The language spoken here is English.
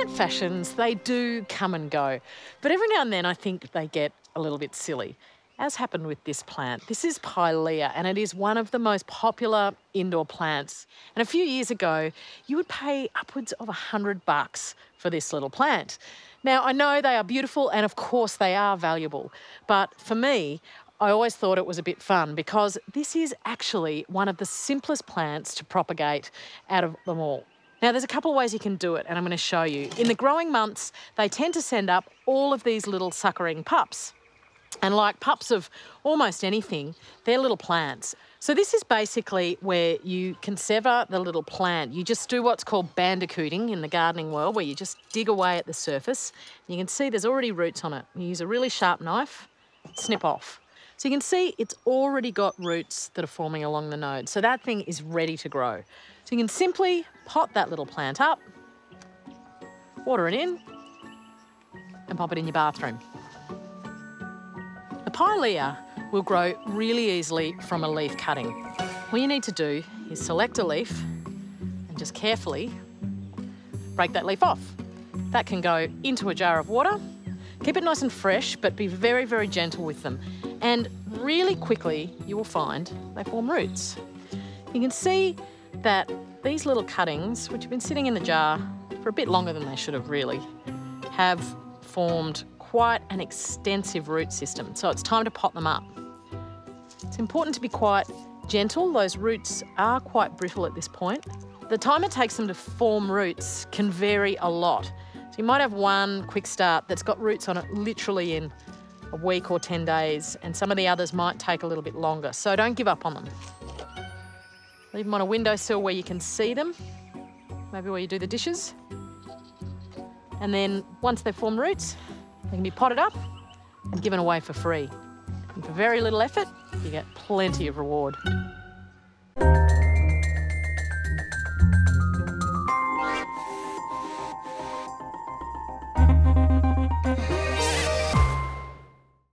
plant fashions, they do come and go. But every now and then I think they get a little bit silly, as happened with this plant. This is Pilea, and it is one of the most popular indoor plants. And a few years ago, you would pay upwards of $100 for this little plant. Now, I know they are beautiful, and of course they are valuable. But for me, I always thought it was a bit fun because this is actually one of the simplest plants to propagate out of them all. Now, there's a couple of ways you can do it, and I'm going to show you. In the growing months, they tend to send up all of these little suckering pups. And like pups of almost anything, they're little plants. So this is basically where you can sever the little plant. You just do what's called bandicooting in the gardening world, where you just dig away at the surface. You can see there's already roots on it. You use a really sharp knife, snip off. So you can see it's already got roots that are forming along the node. So that thing is ready to grow. So you can simply pot that little plant up, water it in, and pop it in your bathroom. The Pilea will grow really easily from a leaf cutting. All you need to do is select a leaf and just carefully break that leaf off. That can go into a jar of water. Keep it nice and fresh, but be very, very gentle with them. And really quickly, you will find they form roots. You can see that these little cuttings, which have been sitting in the jar for a bit longer than they should have really, have formed quite an extensive root system. So it's time to pot them up. It's important to be quite gentle. Those roots are quite brittle at this point. The time it takes them to form roots can vary a lot. So you might have one quick start that's got roots on it literally in a week or 10 days, and some of the others might take a little bit longer. So don't give up on them. Leave them on a windowsill where you can see them, maybe where you do the dishes. And then once they've formed roots, they can be potted up and given away for free. And for very little effort, you get plenty of reward.